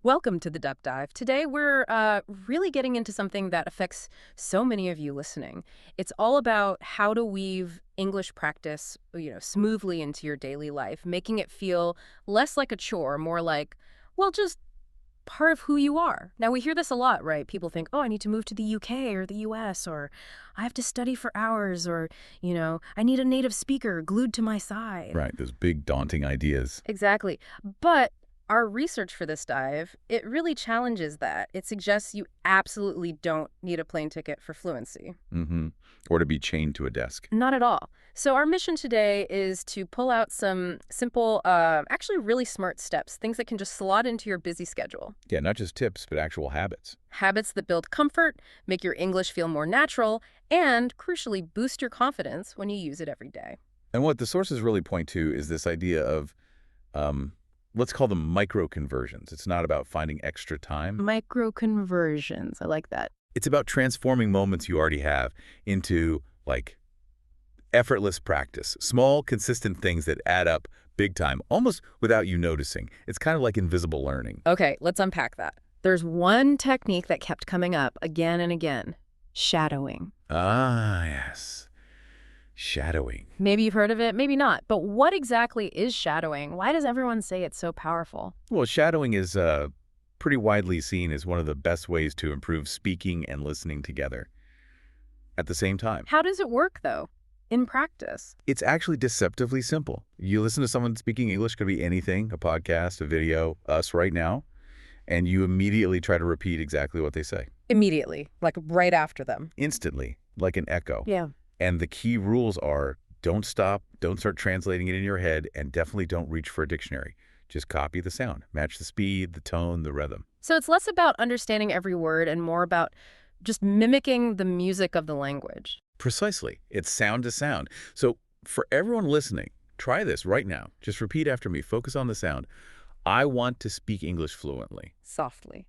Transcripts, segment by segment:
Welcome to the Duck Dive. Today we're really getting into something that affects so many of you listening. It's all about how to weave English practice, smoothly into your daily life, making it feel less like a chore, more like, well, just part of who you are. Now, we hear this a lot, right? People think, oh, I need to move to the UK or the US, or I have to study for hours, or, I need a native speaker glued to my side. Right, those big daunting ideas. Exactly. But our research for this dive, it really challenges that. It suggests you absolutely don't need a plane ticket for fluency. Mm-hmm. Or to be chained to a desk. Not at all. So our mission today is to pull out some simple, actually really smart steps, things that can just slot into your busy schedule. Yeah, not just tips, but actual habits. Habits that build comfort, make your English feel more natural, and, crucially, boost your confidence when you use it every day. And what the sources really point to is this idea of, let's call them micro-conversions. It's not about finding extra time. Micro-conversions. I like that. It's about transforming moments you already have into, like, effortless practice. Small, consistent things that add up big time, almost without you noticing. It's kind of like invisible learning. Okay, let's unpack that. There's one technique that kept coming up again and again. Shadowing. Ah, yes. Shadowing. Maybe you've heard of it, maybe not. But what exactly is shadowing? Why does everyone say it's so powerful? Well, shadowing is pretty widely seen as one of the best ways to improve speaking and listening together at the same time. How does it work, though, in practice? It's actually deceptively simple. You listen to someone speaking English, could be anything, a podcast, a video, us right now, and you immediately try to repeat exactly what they say. Immediately, like right after them. Instantly, like an echo. Yeah. And the key rules are don't stop, don't start translating it in your head, and definitely don't reach for a dictionary. Just copy the sound, match the speed, the tone, the rhythm. So it's less about understanding every word and more about just mimicking the music of the language. Precisely. It's sound to sound. So for everyone listening, try this right now. Just repeat after me. Focus on the sound. I want to speak English fluently. Softly.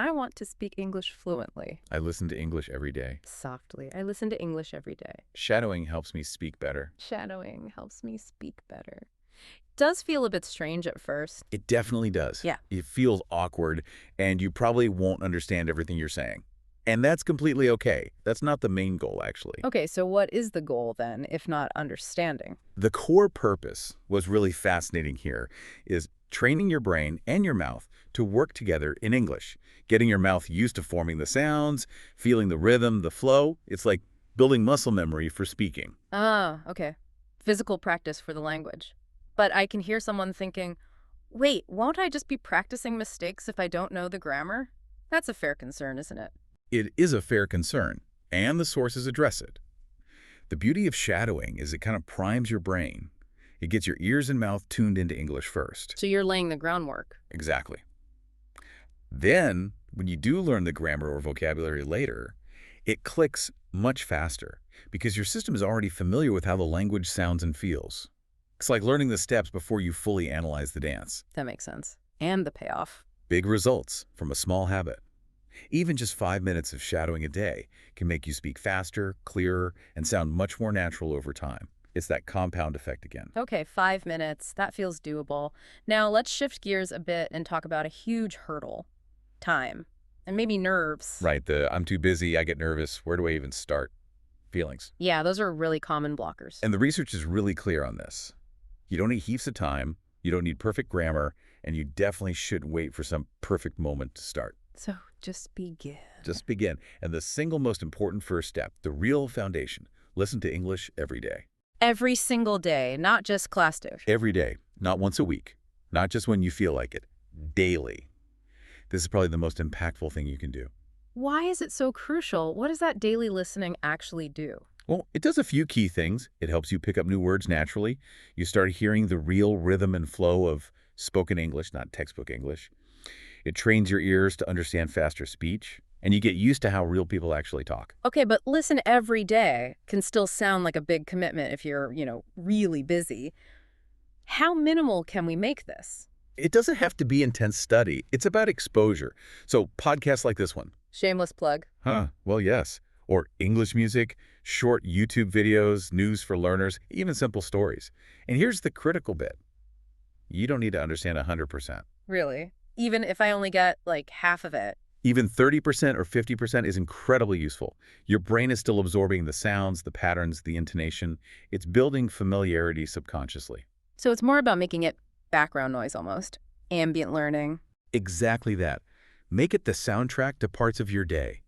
I want to speak English fluently. I listen to English every day. Softly. I listen to English every day. Shadowing helps me speak better. Shadowing helps me speak better. Does feel a bit strange at first. It definitely does. Yeah. It feels awkward, and you probably won't understand everything you're saying. And that's completely okay. That's not the main goal, actually. Okay, so what is the goal then, if not understanding? The core purpose, what's really fascinating here, is training your brain and your mouth to work together in English, getting your mouth used to forming the sounds, feeling the rhythm, the flow. It's like building muscle memory for speaking. Ah, okay. Physical practice for the language. But I can hear someone thinking, wait, won't I just be practicing mistakes if I don't know the grammar? That's a fair concern, isn't it? It is a fair concern, and the sources address it. The beauty of shadowing is it kind of primes your brain. It gets your ears and mouth tuned into English first. So you're laying the groundwork. Exactly. Then, when you do learn the grammar or vocabulary later, it clicks much faster because your system is already familiar with how the language sounds and feels. It's like learning the steps before you fully analyze the dance. That makes sense. And the payoff. Big results from a small habit. Even just 5 minutes of shadowing a day can make you speak faster, clearer, and sound much more natural over time. It's that compound effect again. Okay, 5 minutes. That feels doable. Now let's shift gears a bit and talk about a huge hurdle. Time. And maybe nerves. Right, the I'm too busy, I get nervous, where do I even start? Feelings. Yeah, those are really common blockers. And the research is really clear on this. You don't need heaps of time, you don't need perfect grammar, and you definitely shouldn't wait for some perfect moment to start. So just begin. Just begin. And the single most important first step, the real foundation, listen to English every day. Every single day, not just class day. Every day, not once a week, not just when you feel like it, daily. This is probably the most impactful thing you can do. Why is it so crucial? What does that daily listening actually do? Well, it does a few key things. It helps you pick up new words naturally. You start hearing the real rhythm and flow of spoken English, not textbook English. It trains your ears to understand faster speech, and you get used to how real people actually talk. Okay, but listen every day can still sound like a big commitment if you're, really busy. How minimal can we make this? It doesn't have to be intense study. It's about exposure. So podcasts like this one. Shameless plug. Well, yes. Or English music, short YouTube videos, news for learners, even simple stories. And here's the critical bit. You don't need to understand 100%. Really? even if I only get like half of it. Even 30% or 50% is incredibly useful. Your brain is still absorbing the sounds, the patterns, the intonation. It's building familiarity subconsciously. So it's more about making it background noise almost. Ambient learning. Exactly that. Make it the soundtrack to parts of your day.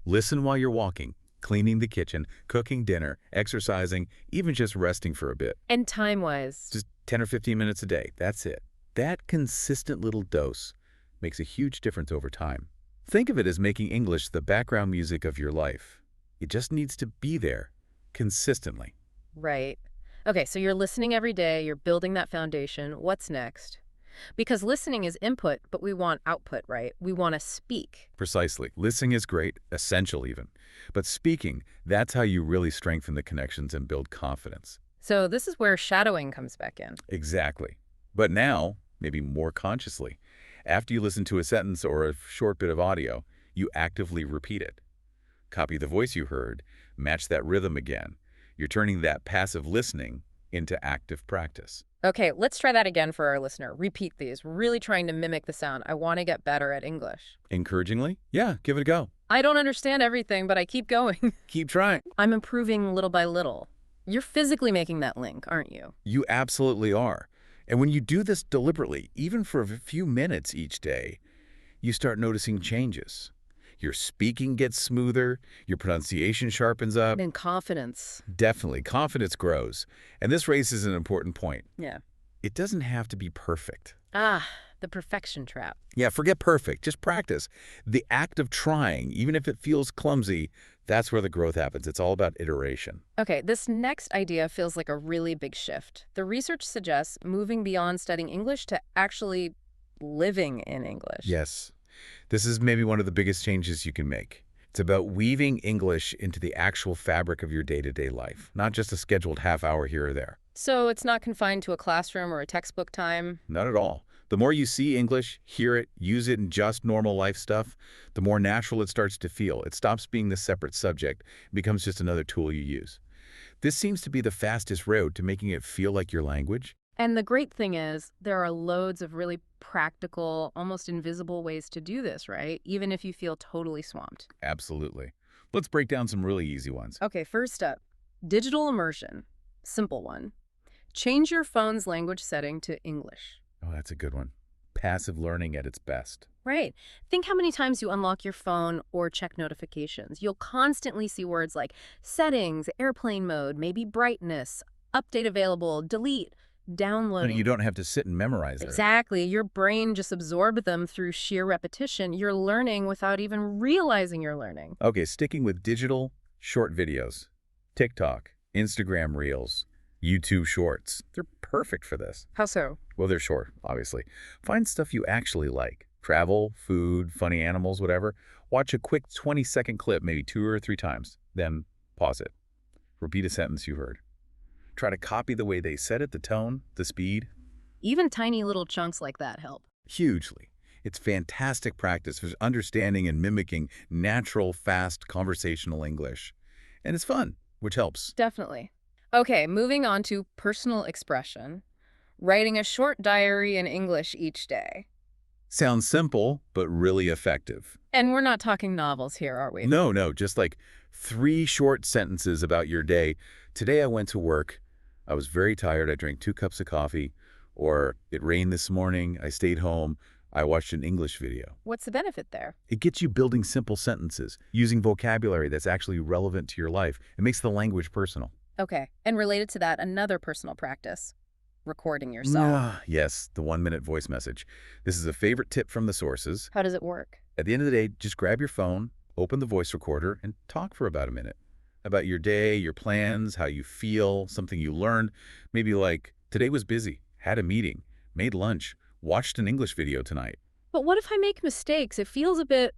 Listen while you're walking, cleaning the kitchen, cooking dinner, exercising, even just resting for a bit. And time-wise. Just 10 or 15 minutes a day. That's it. That consistent little dose makes a huge difference over time. Think of it as making English the background music of your life. It just needs to be there, consistently. Right. Okay, so you're listening every day, you're building that foundation. What's next? Because listening is input, but we want output, right? We want to speak. Precisely. Listening is great, essential even. But speaking, that's how you really strengthen the connections and build confidence. So this is where shadowing comes back in. Exactly. But now, maybe more consciously. After you listen to a sentence or a short bit of audio, you actively repeat it. Copy the voice you heard, match that rhythm again. You're turning that passive listening into active practice. Okay, let's try that again for our listener. Repeat these, really trying to mimic the sound. I want to get better at English. Encouragingly? Yeah, give it a go. I don't understand everything, but I keep going. Keep trying. I'm improving little by little. You're physically making that link, aren't you? You absolutely are. And when you do this deliberately, even for a few minutes each day, you start noticing changes. Your speaking gets smoother, your pronunciation sharpens up. And confidence. Definitely, confidence grows. And this raises an important point. Yeah. It doesn't have to be perfect. Ah, the perfection trap. Yeah, forget perfect, just practice. The act of trying, even if it feels clumsy, that's where the growth happens. It's all about iteration. Okay, this next idea feels like a really big shift. The research suggests moving beyond studying English to actually living in English. Yes, this is maybe one of the biggest changes you can make. It's about weaving English into the actual fabric of your day-to-day life, not just a scheduled half hour here or there. So it's not confined to a classroom or a textbook time? Not at all. The more you see English, hear it, use it in just normal life stuff, the more natural it starts to feel. It stops being this separate subject, it becomes just another tool you use. This seems to be the fastest road to making it feel like your language. And the great thing is, there are loads of really practical, almost invisible ways to do this, right? Even if you feel totally swamped. Absolutely. Let's break down some really easy ones. Okay, first up, digital immersion. Simple one. Change your phone's language setting to English. Oh, that's a good one. Passive learning at its best. Right. Think how many times you unlock your phone or check notifications. You'll constantly see words like settings, airplane mode, maybe brightness, update available, delete, downloading. You don't have to sit and memorize it. Exactly. Your brain just absorbed them through sheer repetition. You're learning without even realizing you're learning. Okay, sticking with digital, short videos. TikTok, Instagram Reels, YouTube Shorts. They're perfect for this. How so? Well, they're short, obviously. Find stuff you actually like. Travel, food, funny animals, whatever. Watch a quick 20-second clip maybe 2 or 3 times. Then pause it. Repeat a sentence you heard. Try to copy the way they said it, the tone, the speed. Even tiny little chunks like that help. Hugely. It's fantastic practice for understanding and mimicking natural, fast, conversational English. And it's fun, which helps. Definitely. Okay, moving on to personal expression. Writing a short diary in English each day. Sounds simple, but really effective. And we're not talking novels here, are we? No, just like 3 short sentences about your day. Today I went to work. I was very tired. I drank 2 cups of coffee. Or it rained this morning. I stayed home. I watched an English video. What's the benefit there? It gets you building simple sentences, using vocabulary that's actually relevant to your life. It makes the language personal. Okay, and related to that, another personal practice. Recording yourself. Yes, the 1-minute voice message. This is a favorite tip from the sources. How does it work? At the end of the day, just grab your phone, open the voice recorder, and talk for about a minute. About your day, your plans, how you feel, something you learned. Maybe like, today was busy, had a meeting, made lunch, watched an English video tonight. But what if I make mistakes? It feels a bit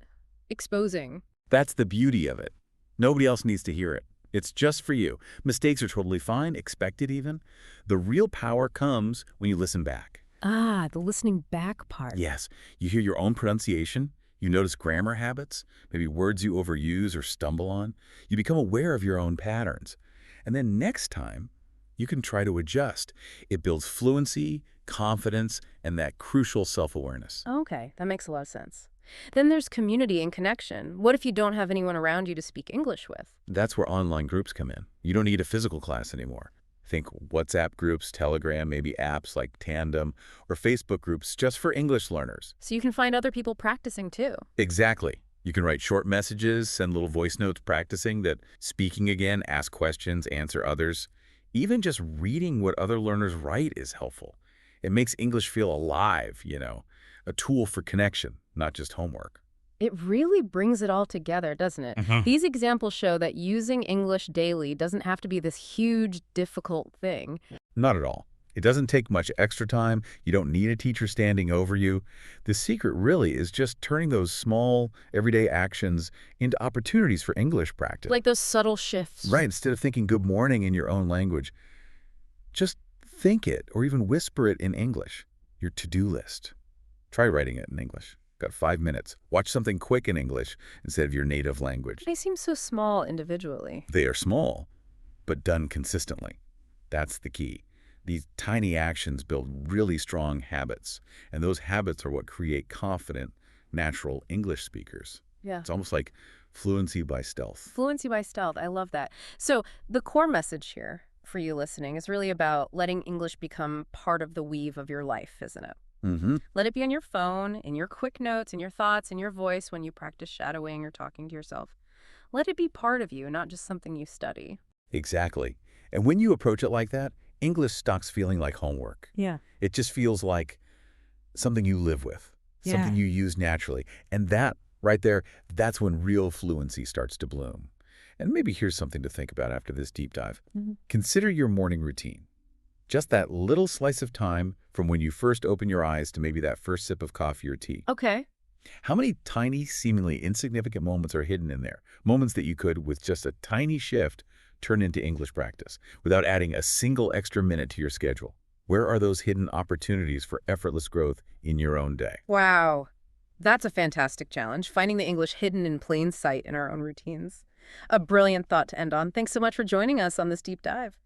exposing. That's the beauty of it. Nobody else needs to hear it. It's just for you. Mistakes are totally fine, expected even. The real power comes when you listen back. Ah, the listening back part. Yes, you hear your own pronunciation. You notice grammar habits, maybe words you overuse or stumble on. You become aware of your own patterns. And then next time, you can try to adjust. It builds fluency, confidence, and that crucial self-awareness. Okay, that makes a lot of sense. Then there's community and connection. What if you don't have anyone around you to speak English with? That's where online groups come in. You don't need a physical class anymore. Think WhatsApp groups, Telegram, maybe apps like Tandem, or Facebook groups just for English learners. So you can find other people practicing too. Exactly. You can write short messages, send little voice notes practicing that, speaking again, ask questions, answer others. Even just reading what other learners write is helpful. It makes English feel alive, a tool for connection, not just homework. It really brings it all together, doesn't it? These examples show that using English daily doesn't have to be this huge, difficult thing. Not at all. It doesn't take much extra time. You don't need a teacher standing over you. The secret really is just turning those small, everyday actions into opportunities for English practice. Like those subtle shifts. Right, instead of thinking good morning in your own language, just think it or even whisper it in English. Your to-do list. Try writing it in English. Got 5 minutes. Watch something quick in English instead of your native language. They seem so small individually. They are small, but done consistently. That's the key. These tiny actions build really strong habits, and those habits are what create confident, natural English speakers. Yeah. It's almost like fluency by stealth. Fluency by stealth. I love that. So the core message here for you listening is really about letting English become part of the weave of your life, isn't it? Mm-hmm. Let it be on your phone, in your quick notes, in your thoughts, in your voice when you practice shadowing or talking to yourself. Let it be part of you, not just something you study. Exactly. And when you approach it like that, English stops feeling like homework. Yeah. It just feels like something you live with, something you use naturally. And that, right there, that's when real fluency starts to bloom. And maybe here's something to think about after this deep dive. Consider your morning routine. Just that little slice of time from when you first open your eyes to maybe that first sip of coffee or tea. Okay. How many tiny, seemingly insignificant moments are hidden in there? Moments that you could, with just a tiny shift, turn into English practice without adding a single extra minute to your schedule. Where are those hidden opportunities for effortless growth in your own day? Wow. That's a fantastic challenge, finding the English hidden in plain sight in our own routines. A brilliant thought to end on. Thanks so much for joining us on this deep dive.